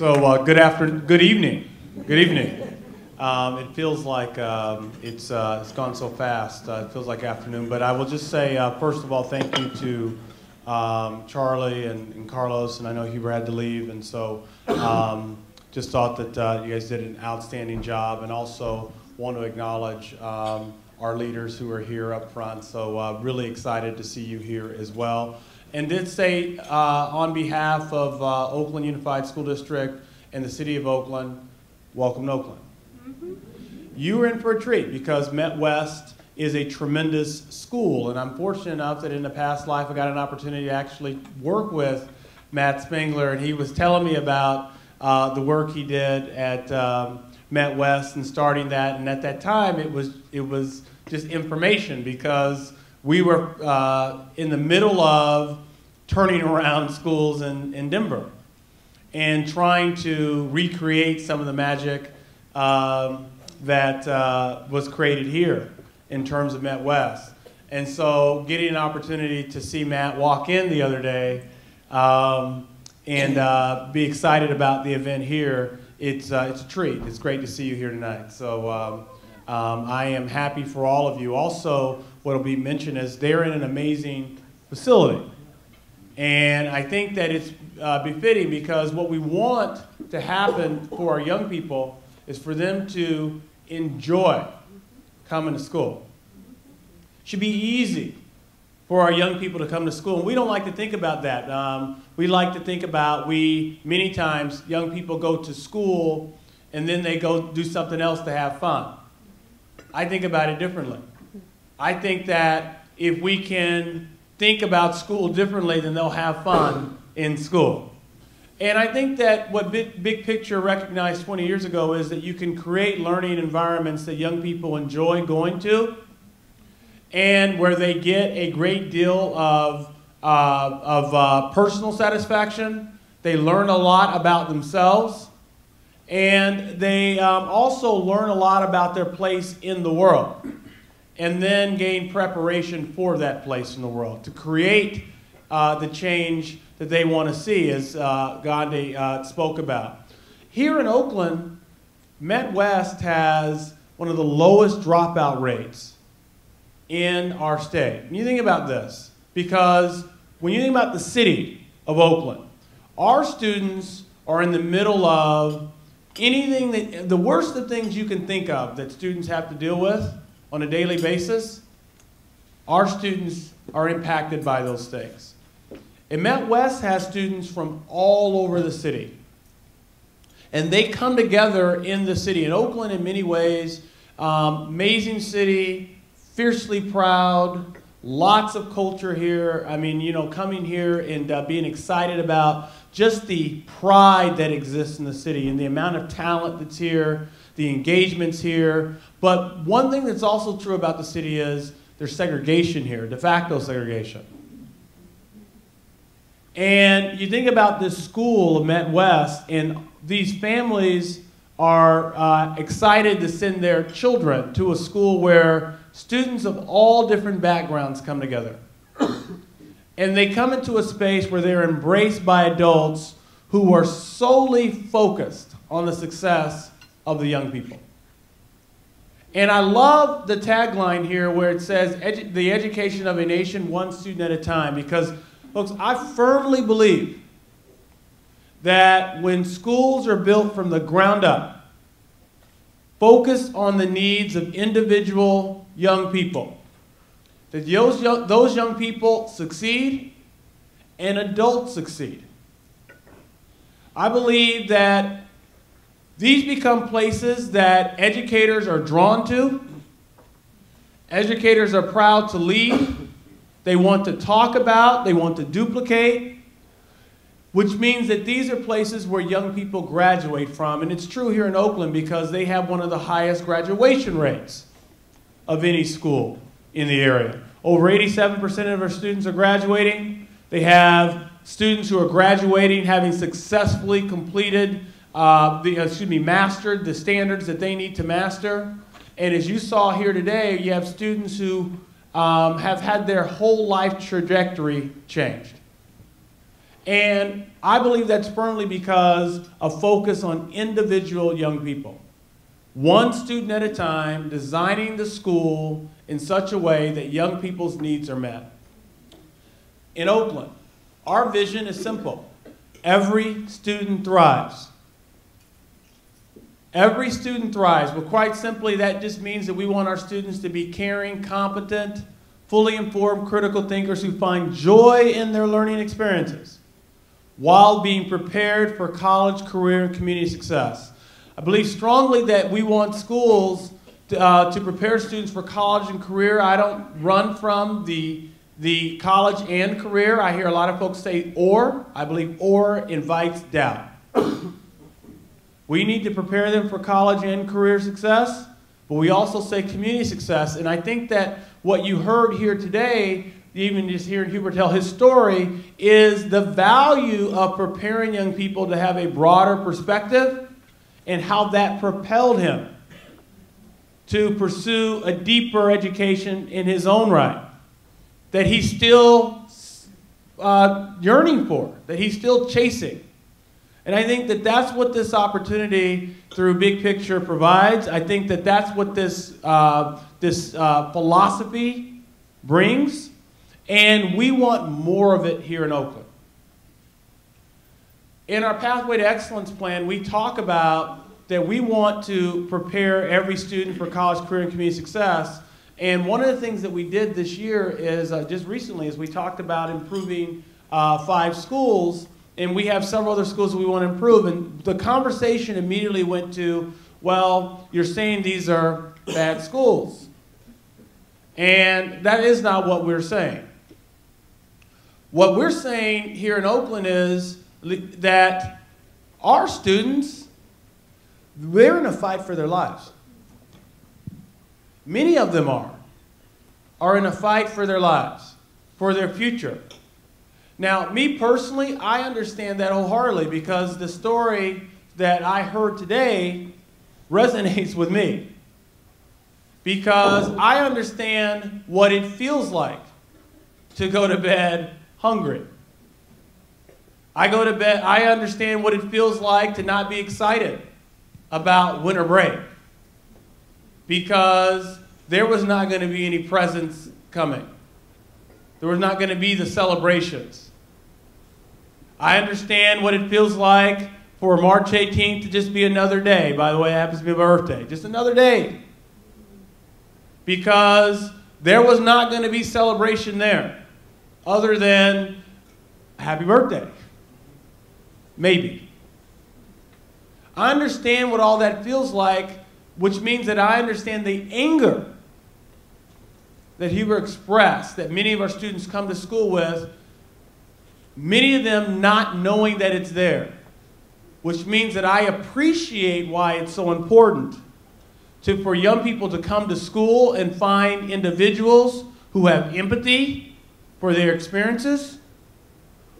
So good evening. It feels like it's gone so fast. It feels like afternoon. But I will just say, first of all, thank you to Charlie and Carlos, and I know Huber had to leave, and so just thought that you guys did an outstanding job, and also want to acknowledge our leaders who are here up front. So really excited to see you here as well. And did say on behalf of Oakland Unified School District and the City of Oakland, welcome to Oakland. You are in for a treat because Met West is a tremendous school, and I'm fortunate enough that in a past life I got an opportunity to actually work with Matt Spengler, and he was telling me about the work he did at Met West and starting that, and at that time it was just information because we were in the middle of turning around schools in Denver and trying to recreate some of the magic that was created here in terms of Met West. And so getting an opportunity to see Matt walk in the other day and be excited about the event here, it's a treat. It's great to see you here tonight. So I am happy for all of you. Also, what will be mentioned is they're in an amazing facility. And I think that it's befitting because what we want to happen for our young people is for them to enjoy coming to school. It should be easy for our young people to come to school. And we don't like to think about that. We like to think about many times young people go to school and then they go do something else to have fun. I think about it differently. I think that if we can think about school differently, then they'll have fun in school. And I think that what Big Picture recognized 20 years ago is that you can create learning environments that young people enjoy going to and where they get a great deal of personal satisfaction. They learn a lot about themselves, and they also learn a lot about their place in the world, and then gain preparation for that place in the world to create the change that they want to see, as Gandhi spoke about. Here in Oakland, Met West has one of the lowest dropout rates in our state. And you think about this, because when you think about the city of Oakland, our students are in the middle of anything the worst of things you can think of that students have to deal with on a daily basis, our students are impacted by those things. And Met West has students from all over the city. And they come together in the city. And Oakland, in many ways, amazing city, fiercely proud, lots of culture here. I mean, you know, coming here and being excited about just the pride that exists in the city and the amount of talent that's here, the engagements here. But one thing that's also true about the city is there's segregation here, de facto segregation. And you think about this school of Met West, and these families are excited to send their children to a school where students of all different backgrounds come together. And they come into a space where they're embraced by adults who are solely focused on the success of the young people. And I love the tagline here where it says, the education of a nation, one student at a time, because, folks, I firmly believe that when schools are built from the ground up, focused on the needs of individual young people, that those young people succeed and adults succeed. I believe that these become places that educators are drawn to. Educators are proud to lead. They want to talk about, they want to duplicate, which means that these are places where young people graduate from. And it's true here in Oakland because they have one of the highest graduation rates of any school in the area. Over 87% of our students are graduating. They have students who are graduating having successfully completed, mastered the standards that they need to master. And as you saw here today, you have students who have had their whole life trajectory changed. And I believe that's firmly because of focus on individual young people. One student at a time, designing the school in such a way that young people's needs are met. In Oakland, our vision is simple. Every student thrives. Every student thrives. Well, quite simply, that just means that we want our students to be caring, competent, fully informed, critical thinkers who find joy in their learning experiences while being prepared for college, career, and community success. I believe strongly that we want schools to prepare students for college and career. I don't run from the college and career. I hear a lot of folks say or. I believe or invites doubt. We need to prepare them for college and career success, but we also say community success. And I think that what you heard here today, even just hearing Hubert tell his story, is the value of preparing young people to have a broader perspective and how that propelled him to pursue a deeper education in his own right, that he's still yearning for, that he's still chasing. And I think that that's what this opportunity through Big Picture provides. I think that that's what this philosophy brings. And we want more of it here in Oakland. In our Pathway to Excellence plan, we talk about that we want to prepare every student for college, career, and community success. And one of the things that we did this year is, just recently, is we talked about improving 5 schools. And we have several other schools that we want to improve. And the conversation immediately went to, well, you're saying these are bad schools. And that is not what we're saying. What we're saying here in Oakland is that our students, they're in a fight for their lives. Many of them are in a fight for their lives, for their future. Now, me personally, I understand that wholeheartedly because the story that I heard today resonates with me. Because I understand what it feels like to go to bed hungry. I go to bed, I understand what it feels like to not be excited about winter break. Because there was not going to be any presents coming. There was not going to be the celebrations. I understand what it feels like for March 18th to just be another day. By the way, it happens to be my birthday. Just another day. Because there was not going to be celebration there other than happy birthday. Maybe. I understand what all that feels like, which means that I understand the anger that Hubert expressed, that many of our students come to school with, many of them not knowing that it's there, which means that I appreciate why it's so important for young people to come to school and find individuals who have empathy for their experiences,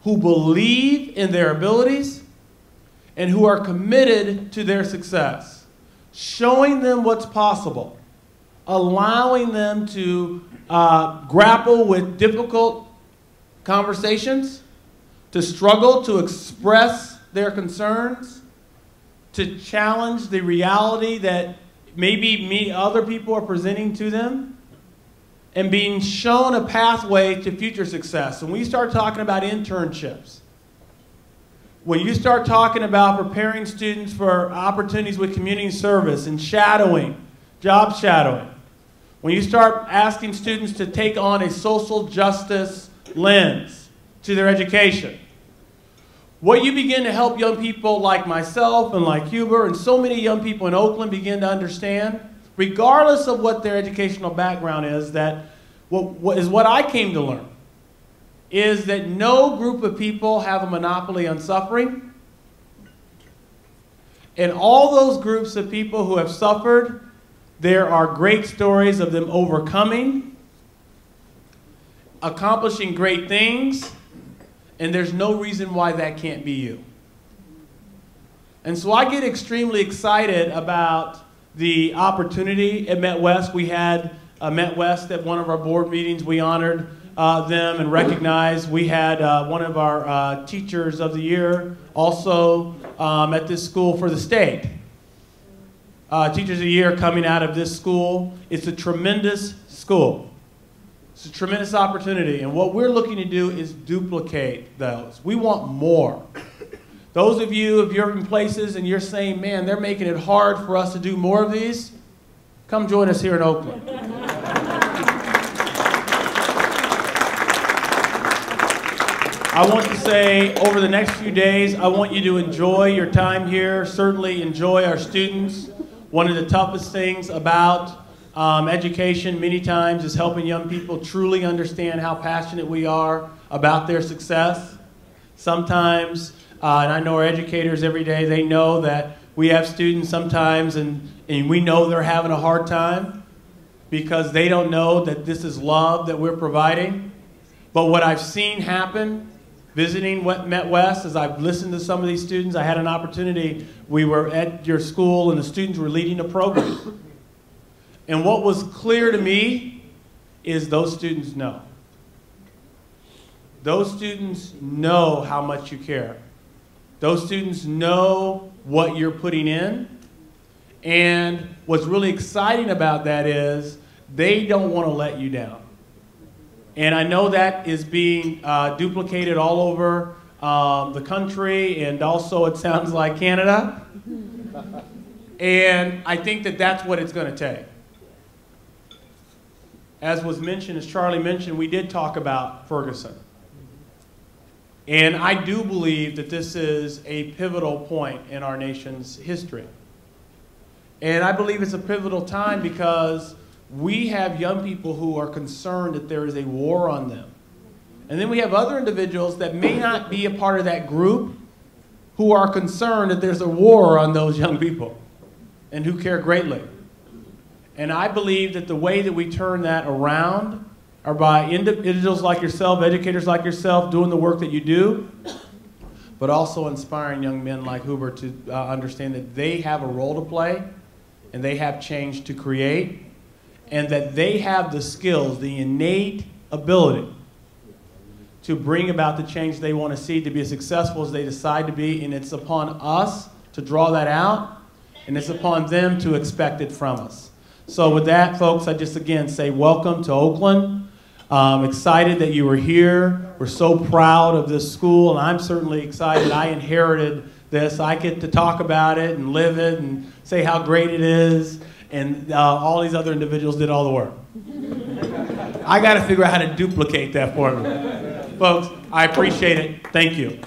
who believe in their abilities, and who are committed to their success, showing them what's possible, allowing them to grapple with difficult conversations, to struggle to express their concerns, to challenge the reality that maybe other people are presenting to them, and being shown a pathway to future success. And when you start talking about internships, when you start talking about preparing students for opportunities with community service and shadowing, job shadowing, when you start asking students to take on a social justice lens to their education, what you begin to help young people like myself and like Hubert and so many young people in Oakland begin to understand, regardless of what their educational background is, that what I came to learn is that no group of people have a monopoly on suffering. And all those groups of people who have suffered, there are great stories of them overcoming, accomplishing great things, and there's no reason why that can't be you. And so I get extremely excited about the opportunity at Met West. We had Met West at one of our board meetings. We honored them and recognize. We had one of our Teachers of the Year also at this school for the state. Teachers of the Year coming out of this school. It's a tremendous school. It's a tremendous opportunity, and what we're looking to do is duplicate those. We want more. Those of you, if you're in places and you're saying, man, they're making it hard for us to do more of these, come join us here in Oakland. I want to say, over the next few days, I want you to enjoy your time here, certainly enjoy our students. One of the toughest things about education many times is helping young people truly understand how passionate we are about their success. Sometimes, and I know our educators every day, they know that we have students sometimes and we know they're having a hard time because they don't know that this is love that we're providing. But what I've seen happen visiting Met West, as I've listened to some of these students, I had an opportunity, we were at your school and the students were leading a program. And what was clear to me is those students know. Those students know how much you care. Those students know what you're putting in. And what's really exciting about that is they don't want to let you down. And I know that is being duplicated all over the country, and also it sounds like Canada. And I think that that's what it's going to take. As was mentioned, as Charlie mentioned, we did talk about Ferguson. And I do believe that this is a pivotal point in our nation's history. And I believe it's a pivotal time because we have young people who are concerned that there is a war on them. And then we have other individuals that may not be a part of that group who are concerned that there's a war on those young people and who care greatly. And I believe that the way that we turn that around are by individuals like yourself, educators like yourself, doing the work that you do, but also inspiring young men like Huber to understand that they have a role to play and they have change to create, and that they have the skills, the innate ability to bring about the change they want to see, to be as successful as they decide to be, and it's upon us to draw that out, and it's upon them to expect it from us. So with that, folks, I just again say welcome to Oakland. Excited that you were here. We're so proud of this school, and I'm certainly excited. I inherited this. I get to talk about it and live it and say how great it is, and all these other individuals did all the work. I got to figure out how to duplicate that for me. Folks, I appreciate it. Thank you.